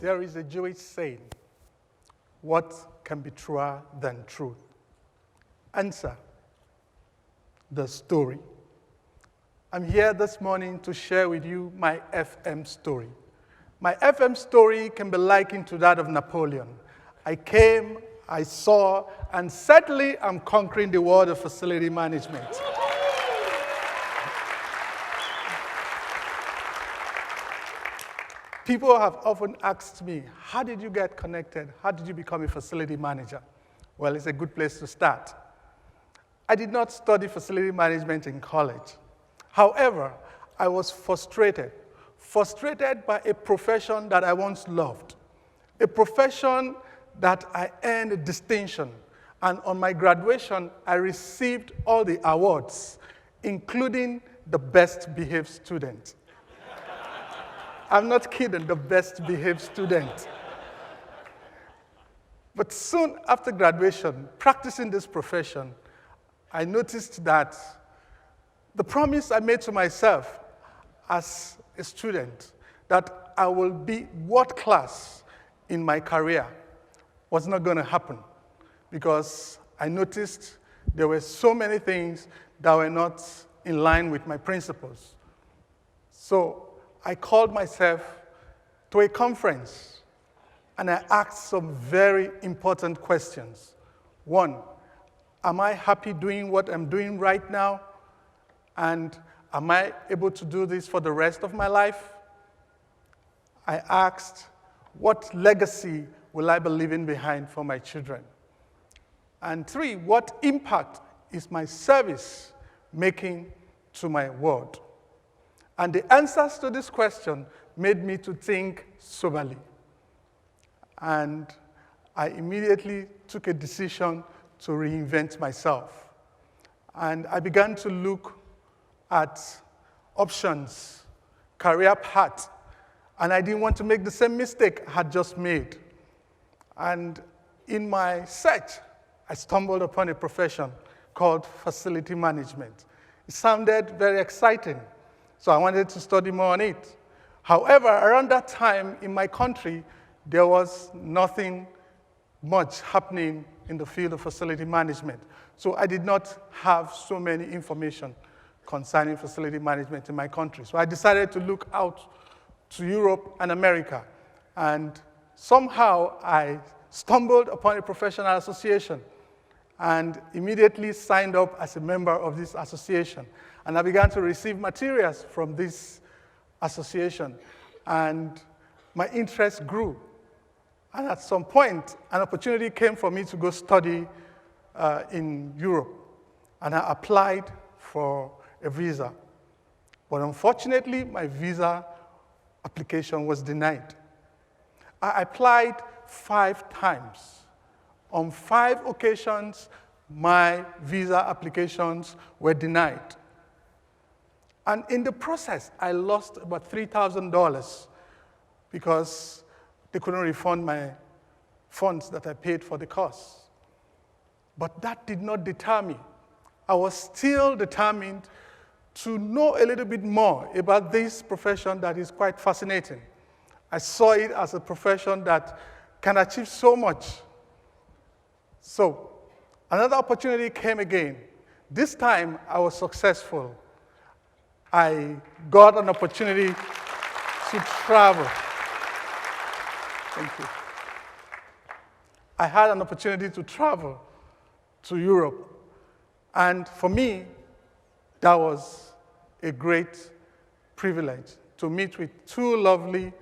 There is a Jewish saying, what can be truer than truth? Answer, the story. I'm here this morning to share with you my FM story. My FM story can be likened to that of Napoleon. I came, I saw, and certainly I'm conquering the world of facility management. People have often asked me, how did you get connected? How did you become a facility manager? Well, it's a good place to start. I did not study facility management in college. However, I was frustrated by a profession that I once loved, a profession that I earned a distinction. And on my graduation, I received all the awards, including the best behaved student. I'm not kidding, the best behaved student. But soon after graduation, practicing this profession, I noticed that the promise I made to myself as a student, that I will be world class in my career, was not going to happen, because I noticed there were so many things that were not in line with my principles. So I called myself to a conference, and I asked some very important questions. One, am I happy doing what I'm doing right now? And am I able to do this for the rest of my life? I asked, what legacy will I be leaving behind for my children? And three, what impact is my service making to my world? And the answers to this question made me to think soberly. And I immediately took a decision to reinvent myself. And I began to look at options, career path, and I didn't want to make the same mistake I had just made. And in my search, I stumbled upon a profession called facility management. It sounded very exciting, so I wanted to study more on it. However, around that time in my country, there was nothing much happening in the field of facility management. So I did not have so many information concerning facility management in my country. So I decided to look out to Europe and America. And somehow I stumbled upon a professional association and immediately signed up as a member of this association. And I began to receive materials from this association. And my interest grew. And at some point, an opportunity came for me to go study in Europe. And I applied for a visa. But unfortunately, my visa application was denied. I applied 5 times. On 5 occasions, my visa applications were denied. And in the process, I lost about $3,000 because they couldn't refund my funds that I paid for the course. But that did not deter me. I was still determined to know a little bit more about this profession that is quite fascinating. I saw it as a profession that can achieve so much. So another opportunity came again. This time, I was successful. I got an opportunity to travel. Thank you. I had an opportunity to travel to Europe. And for me, that was a great privilege to meet with 2 lovely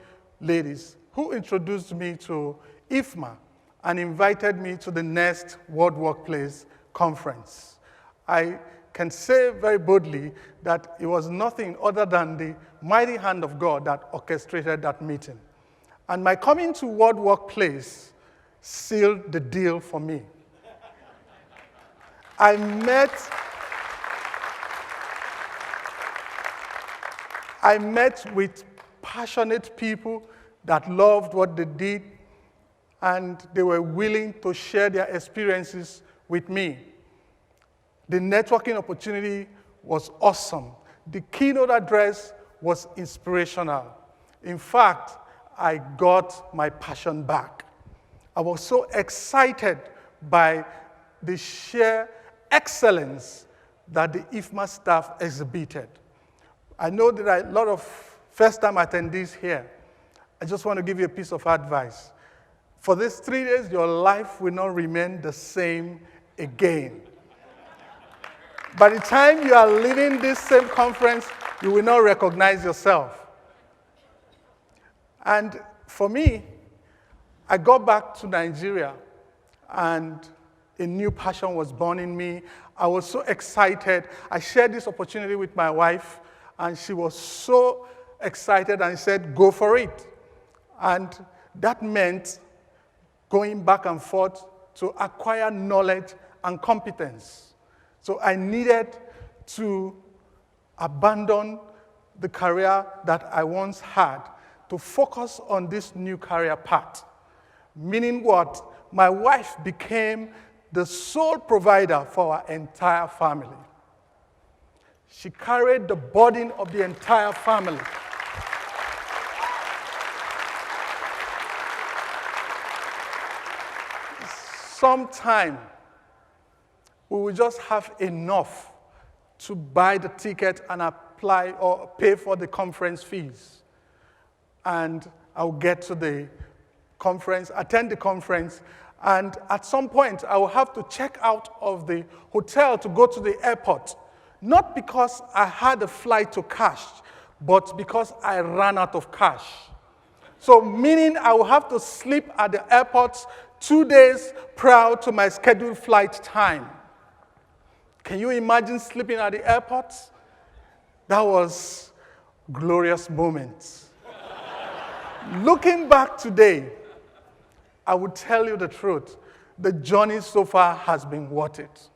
ladies who introduced me to IFMA and invited me to the next World Workplace Conference. I can say very boldly that it was nothing other than the mighty hand of God that orchestrated that meeting. And my coming to World Workplace sealed the deal for me. I met with passionate people that loved what they did, and they were willing to share their experiences with me. The networking opportunity was awesome. The keynote address was inspirational. In fact, I got my passion back. I was so excited by the sheer excellence that the IFMA staff exhibited. I know there are a lot of first-time attendees here. I just want to give you a piece of advice. For these 3 days, your life will not remain the same again. By the time you are leaving this same conference, you will not recognize yourself. And for me, I got back to Nigeria, and a new passion was born in me. I was so excited. I shared this opportunity with my wife, and she was so excited and said, go for it. And that meant going back and forth to acquire knowledge and competence. So I needed to abandon the career that I once had to focus on this new career path. Meaning what? My wife became the sole provider for our entire family. She carried the burden of the entire family. Sometime, we will just have enough to buy the ticket and apply or pay for the conference fees. And I'll get to the conference, attend the conference, and at some point, I will have to check out of the hotel to go to the airport. Not because I had a flight to cash, but because I ran out of cash. So meaning I will have to sleep at the airport 2 days prior to my scheduled flight time. Can you imagine sleeping at the airport? That was glorious moments. Looking back today, I would tell you the truth. The journey so far has been worth it.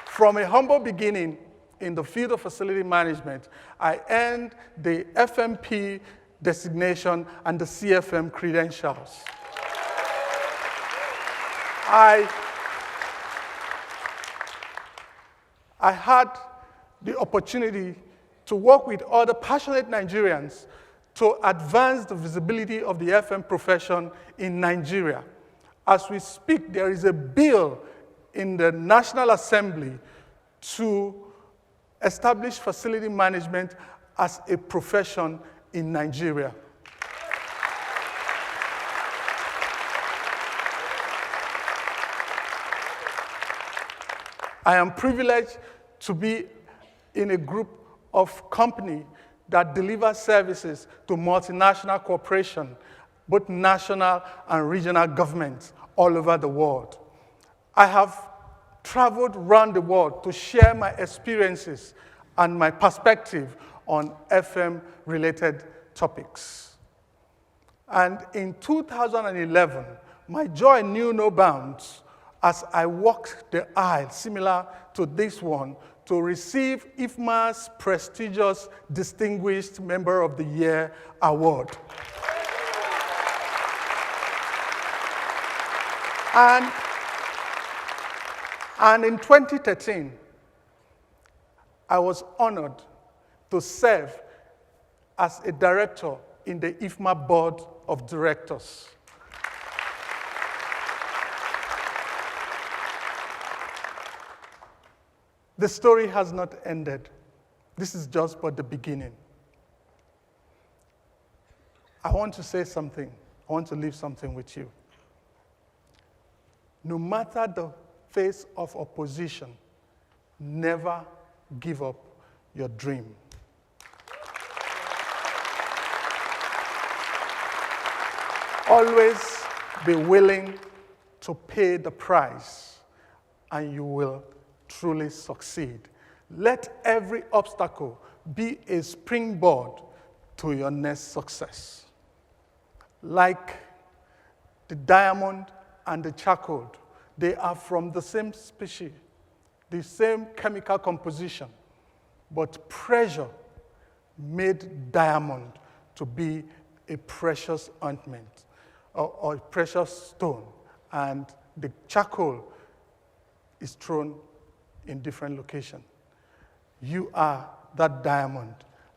From a humble beginning in the field of facility management, I earned the FMP designation and the CFM credentials. I had the opportunity to work with other passionate Nigerians to advance the visibility of the FM profession in Nigeria. As we speak, there is a bill in the National Assembly to establish facility management as a profession in Nigeria. I am privileged to be in a group of companies that deliver services to multinational corporations, both national and regional governments all over the world. I have traveled around the world to share my experiences and my perspective on FM-related topics. And in 2011, my joy knew no bounds as I walked the aisle, similar to this one, to receive IFMA's prestigious Distinguished Member of the Year award. And in 2013, I was honored to serve as a director in the IFMA Board of Directors. The story has not ended. This is just but the beginning. I want to say something. I want to leave something with you. No matter the face of opposition, never give up your dream. Always be willing to pay the price, and you will truly succeed. Let every obstacle be a springboard to your next success. Like the diamond and the charcoal, they are from the same species, the same chemical composition, but pressure made diamond to be a precious ointment or a precious stone, and the charcoal is thrown in different locations. You are that diamond,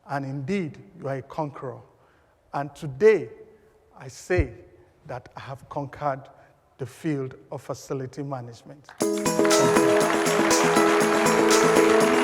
and indeed, you are a conqueror. And today, I say that I have conquered the field of facility management. Thank you.